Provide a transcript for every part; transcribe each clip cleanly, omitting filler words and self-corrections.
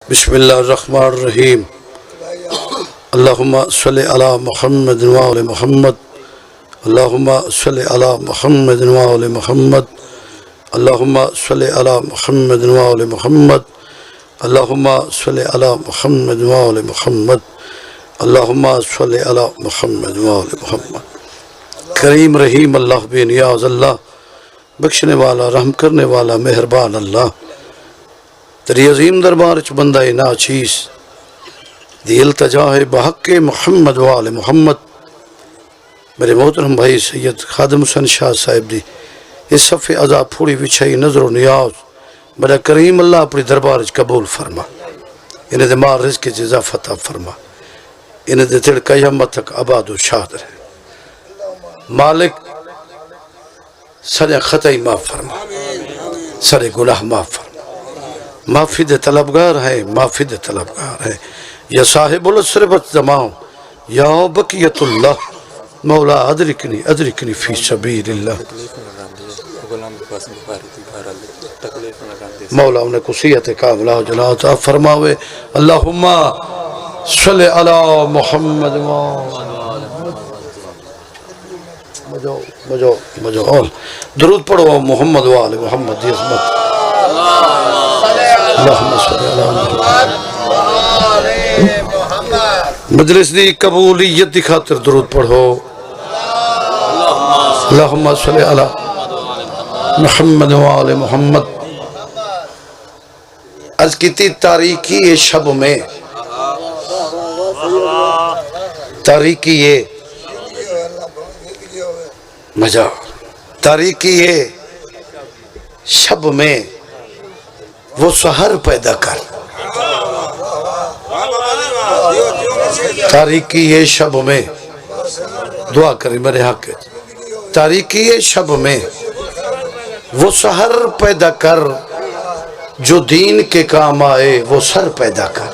بسم اللہ الرحمن الرحیم اللہم صلی علی محمد وآل محمد اللہم صلی علی محمد وآل محمد اللہم صلی علی محمد وآل محمد اللہم صلی علی محمد وآل محمد اللہم صلی علی محمد وآل محمد۔ کریم رحیم اللہ بے نیاز اللہ، بخشنے والا رحم کرنے والا مہربان اللہ، تیری عظیم دربار چ بندہ ناچیز دی التجا ہے بحق محمد وآل محمد۔ میرے محترم بھائی سید خادم حسین شاہ صاحب دی اس صفحے عذاب پھوڑی وچھائی نظر و نیاز بڑا کریم اللہ اپنی دربار چ قبول فرما، انہیں دے مال رزق چ اضافہ عطا فرما، انہیں دے تڑ قیامت تک آباد و شاد رہے۔ مالک سارے خطائی معاف فرما، سارے گناہ معاف فرما، معافی دے طلبگار ہے، معافی دے طلبگار ہے۔ یا صاحب الاسربت زمان یا بقیت اللہ مولا ادرکنی فی سبیل اللہ۔ مولا انہیں قصیت کاملہ جلالت فرماوے۔ اللہم صلی علی محمد مجھو درود پڑھو محمد وآل محمد دی عظمت۔ اللہم صلی علی محمد۔ مجلس دی قبولیت دی خاطر درود پڑھو۔ اللہم صلی علی محمد وآل محمد۔ عرض کیتی تاریکی شب میں، تاریکی مجا تاریکی شب میں وہ سحر پیدا کر، تاریکی شب میں دعا کریں میرے حق ہے، تاریکی شب میں وہ سحر پیدا کر جو دین کے کام آئے، وہ سر پیدا کر۔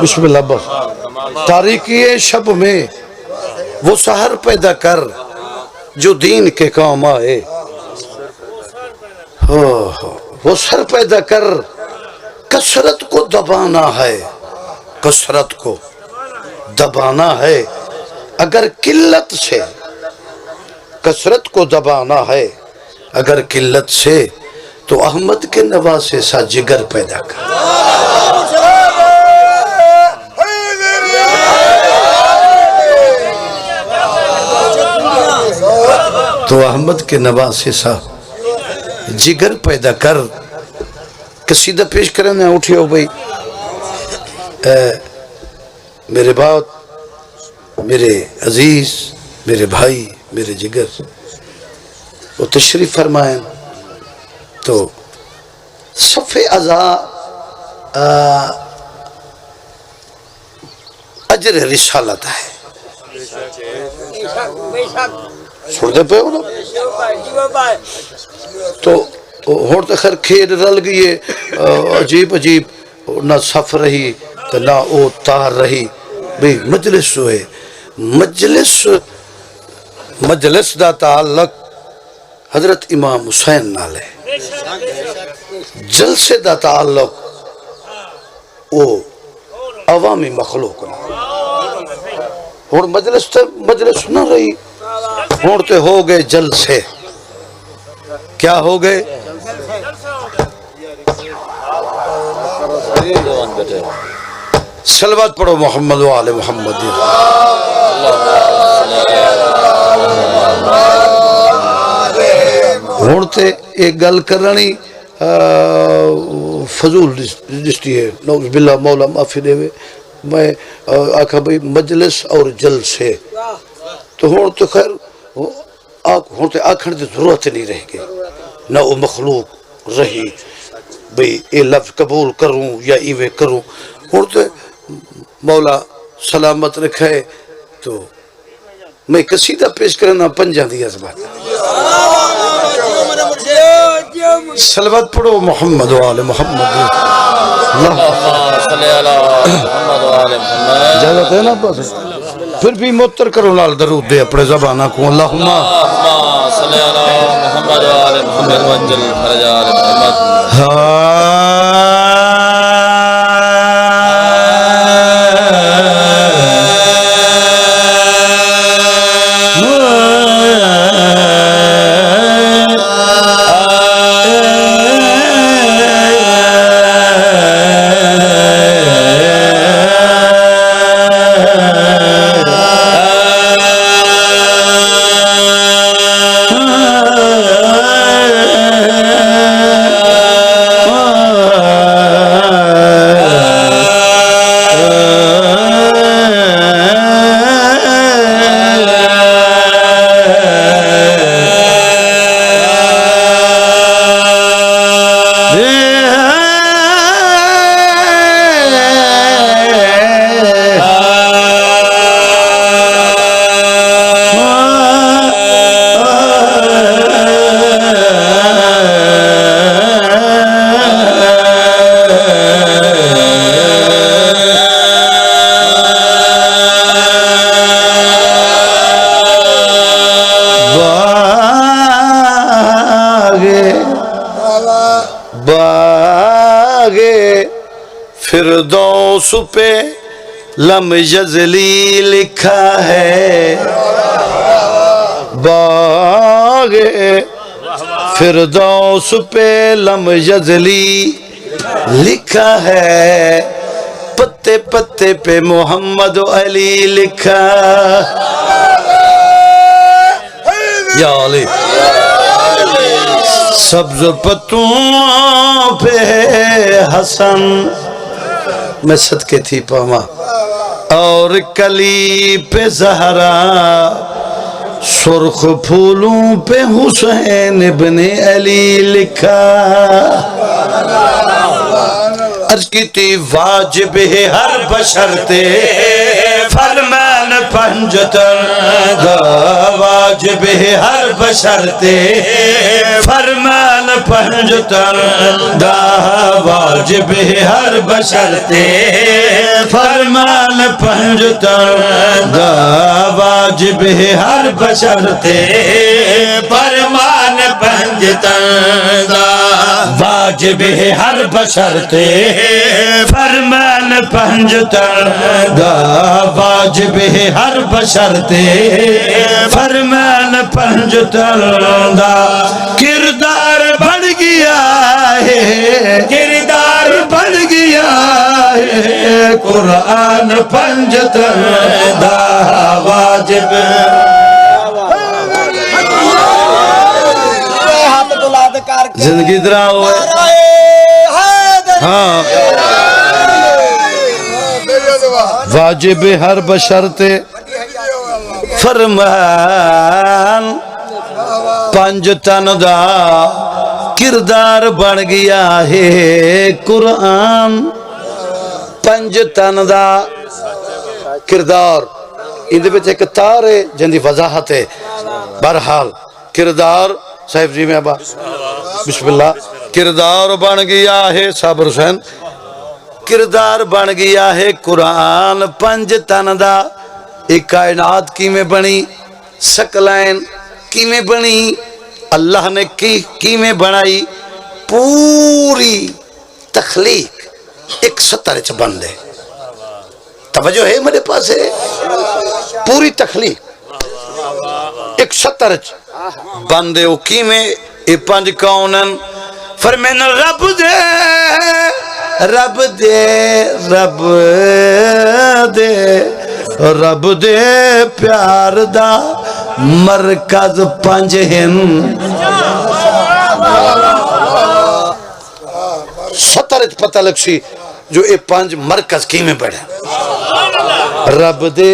بسم اللہ بس۔ تاریکی شب میں وہ سحر پیدا کر جو دین کے کام آئے، وہ سر پیدا کر۔ کثرت کو دبانا ہے، کثرت کو دبانا ہے اگر قلت سے، کثرت کو دبانا ہے اگر قلت سے، تو احمد کے نواسے سا جگر پیدا کر۔ تو احمد کے نواسے سا جگر پیدا کر۔ قصیدہ پیش کرنے اٹھے ہو بھئی، میرے بات، میرے عزیز، میرے بھائی، میرے جگر، وہ تشریف فرمائیں تو صفحہ عزا اجر رسالت ہے۔ سوڑتے پہ ہو نا تو ہوڑتے خیر کھیر رل گئیے، عجیب عجیب، نہ صف رہی تو نہ او تار رہی۔ بھئی مجلس ہوئے، مجلس دا تعلق حضرت امام حسین نالے، جلسے دا تعلق او عوامی مخلوق نہ۔ اور مجلس نہ رہی، ہوڑتے ہو گئے جلسے۔ کیا ہو گئے؟ صلوات پڑھو محمد وآل محمد۔ ہوڑتے ایک گل کرنی فضول جسٹی ہے، نوز باللہ مولا معافی دے وے۔ میں آکھا بھئی مجلس اور جلسے تو ہوڑتے خیر ہوتے آکھن دی ضرورت نہیں رہ گئی، نہ وہ مخلوق رہی بھئی اے لفظ قبول کروں یا ایوے کروں۔ ہوتے مولا سلامت رکھے تو میں قصیدہ پیش کرنا پنجہ دی عظمت۔ صلوات پڑھو محمد وآل محمد۔ اللہم صلی علی محمد وآل محمد۔ اجازت ہے نا بس؟ پھر بھی متر کرو نال درود دے اپنے زبانہ کو اللہم صلی علی محمد و آل محمد وجل فرج آل محمد فردوس پہ لم یزلی لکھا ہے باغ فردوس پہ لم یزلی لکھا ہے پتے پتے پہ محمد علی لکھا یا علی سبز پتوں پہ حسن میں صدقے تھی پاما اور کلی پہ زہرا سرخ پھولوں پہ حسین ابن علی لکھا عرض کی تھی واجب ہے ہر بشرتے فرمان پنجتن دا واجب ہے ہر بشرتے فرمان پنجتن دا واجب ہے ہر بشرتے فرمان پنجتن دا واجب ہے ہر بشرتے فرمان پنجتن دا واجب ہے ہر بشرتے فرمان پنجتن دا واجب ہے ہر بشرتے فرمان پنجتن دا کردار بڑھ گیا ہے کردار بڑھ گیا ہے قرآن پنجتن دا واجب زندگی درا ہوئے ہاں واجب ہر بشرتے فرمان پنجتن دا کردار بن گیا ہے قرآن پنجتن دا کردار اندھے پہ ایک تار ہے جن دی وضاحت ہے بہرحال کردار صاحب جی میں ابا بسم اللہ کردار بن گیا ہے صابر حسین کردار بن گیا ہے قرآن پنج تن دا ایک کائنات کی میں بنی سکلین کی میں بنی اللہ نے کی میں بنائی پوری تخلیق ایک ستر چ بن دے توجہ ہے میرے پاس ہے پوری تخلیق ایک ستر چ بندے او کی میں اے پنج کونن فرمین رب دے رب دے رب دے رب دے پیار دا مرکز پنج ہن سترچ پتہ لگ سی جو اے پنج مرکز کی میں بڑھے رب دے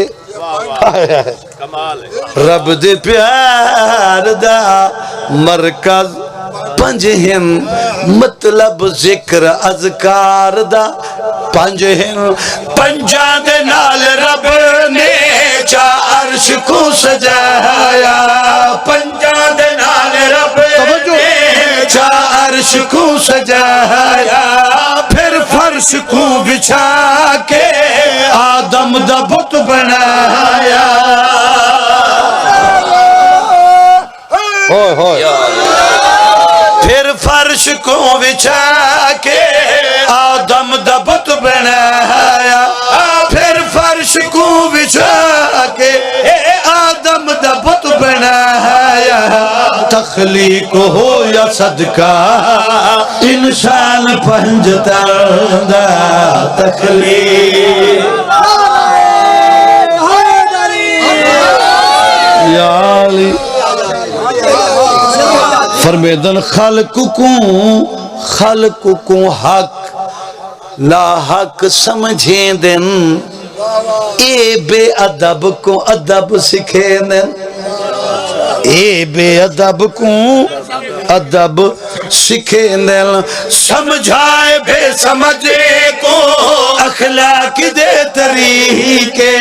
رب دے پیار دا مرکز پنج ہن مطلب ذکر اذکار دا پنج ہن پنجاں دے نال رب نے چا عرش کو سجایا پنجاں دے نال رب نے چا عرش کو سجایا پھر فرش کو بچھا کے آدم دا بت بنایا پھر فرش کو بچھا کے آدم دا بت بنایا پھر فرش کو بچھا کے آدم دا بت بنایا تخلیق ہو یا صدقہ انسان پنجتا دا تخلیق یا علی فرمیدن خلق کو حق لا حق سمجھیں دن اے بے ادب کو ادب سکھیں دن اے بے ادب کو ادب سکھیں دن سمجھائے بے سمجھے کو اخلاق دے طریقے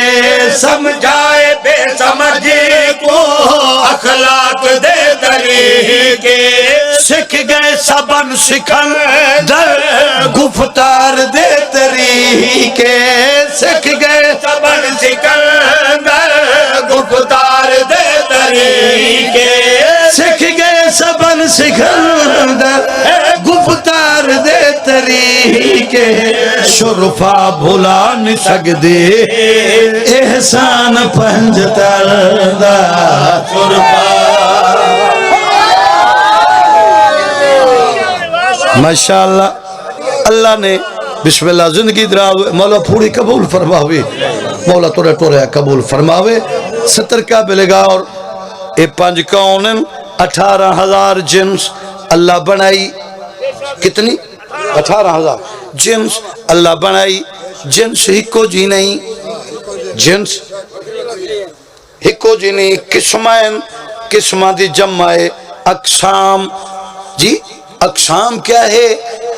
سمجھائے بے سمجھے کو اخلاق دے طریقے سکھ گئے سبن سکھن در گفتار دے طریقے سکھ گئے سبن سکھن در گفتار دے طریقے سکھ گئے سبن سکھن در گفتار دے طریقے شرفا بھولا نہیں سکدے احسان پنجتر دا شرفا ماشاءاللہ اللہ نے بسم اللہ زندگی دراوے مولا پوری قبول فرماوے مولا توڑے توڑے قبول فرماوے 70 کا بلگا اور اے 5 کونن 18,000 جنس اللہ بنائی کتنی 18,000 جنس اللہ بنائی جنس ہکو جی نہیں جنس ہکو جی نہیں قسمائن دی جمع اقسام جی اقسام کیا ہے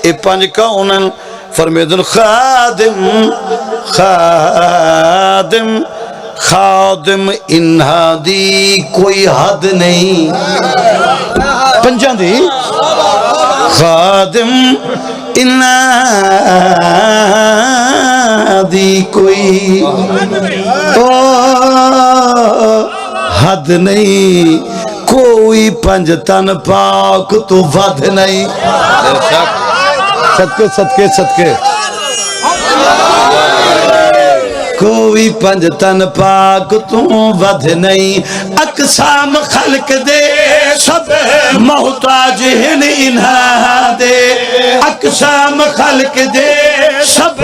اے 5 کونن فرمیدن خادم انہا دی کوئی حد نہیں پنجان دی خادم انہا دی کوئی حد نہیں کوئی پنجتن پاک تو ود نہیں صدقے کوئی پنجتن پاک تو ود نہیں اقسام خلق دے سب محتاج ہیں انہا دے اقسام خلق دے سب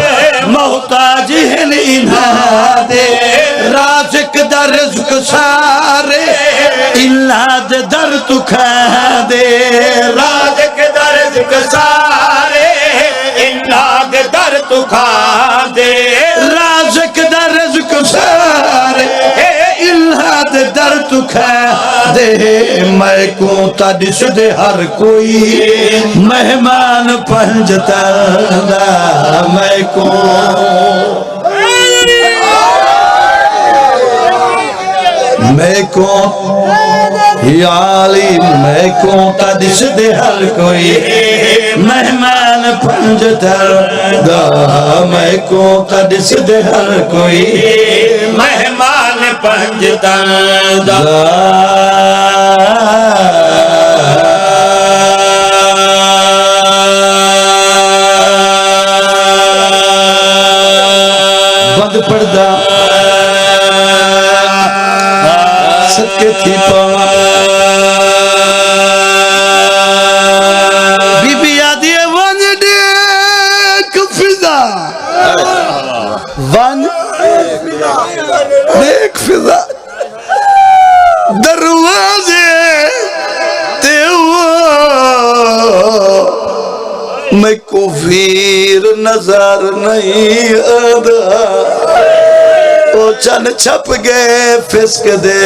محتاج ہیں انہا دے رازق در رزق سارے اللہ در تو کھا دے رازق در رزق سارے اللہ در تو کھا دے رازق در رزق سارے اللہ در تو کھا دے میں کو تدش دے ہر کوئی مہمان پنجتا دا میں کو میں کو یا علی میں کو تدش دے ہر کوئی مہمان پنجتر دا میں کو تدش دے ہر کوئی مہمان پنجتر دا بند پردہ صدقے تھی پاں بی بی آدھی ون دیکھ فضا ون دیکھ فضا دروازے تیو میں کو ویر نظر نہیں آدھا چن چھپ گئے فسک دے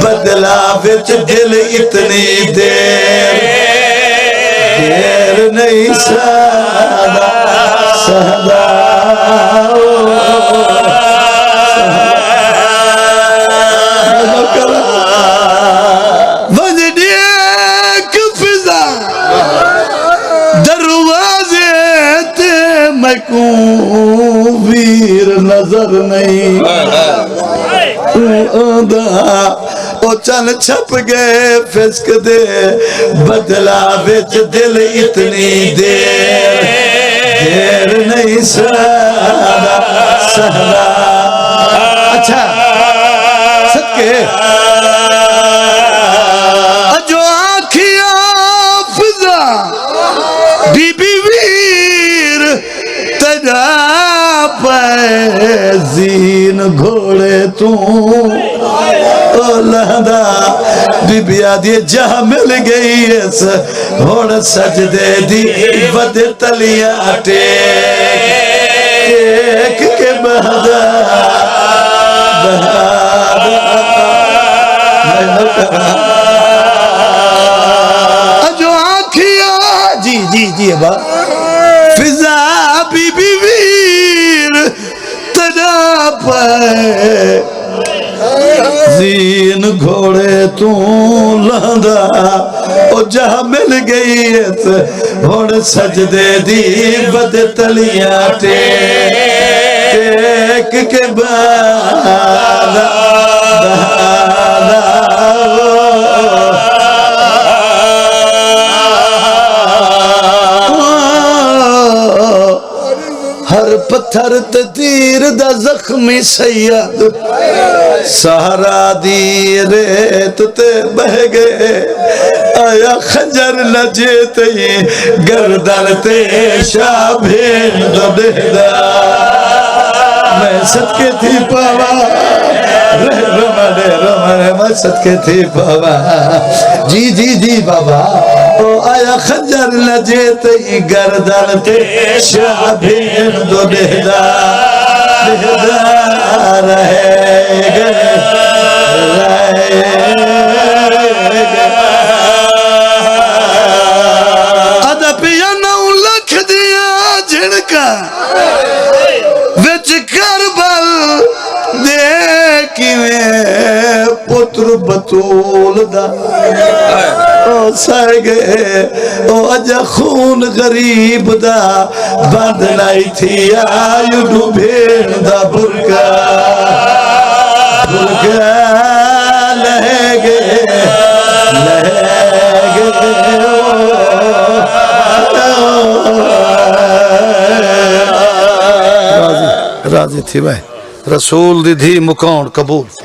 بدلا وچ دل اتنی دیر نہیں سہدا سہدا ون دیکھ فضا دروازے تے کو ویر نظر نہیں او چن چھپ گئے فسق دے بدلا وچ دل اتنی دیر نہیں سہلا اچھا صدقے جو آنکھیاں فضا بی بی ویر تجا پائے زین گھوڑے تو لہدا بی بی آدھی جہاں مل گئی اس ہوڑ سجدے دی ود تلیاں ٹیک کے بہدا جو آنکھیاں جی ابا فضا بی بی ویر تجا پائے زین گھوڑے تو لہندا او جہاں مل گئی ایت ہوڑ سجدے دی بد تلیاں ٹیک کے بالا ہر پتھر تے تیر دا زخمی سید سہارا دی ریت تے بہ گئے آیا خنجر لجے تے گردن تے شابین دو دہدا میں صدقے تھی پاوا رمانے میں صدقے تھی پاوا جی بابا او آیا خنجر لجے تے گردن تے شابین دو دہدا رہے گئے ادب یا نو لکھ دیا جھڑکا وچ کربل دیکھیں پتر بطول دا او سائے گئے او اجا خون غریب دا باندھ لائی تھی آیو ڈوبین دا برکا لہے گئے راضی تھی بھائی رسول دی دھی مکان قبول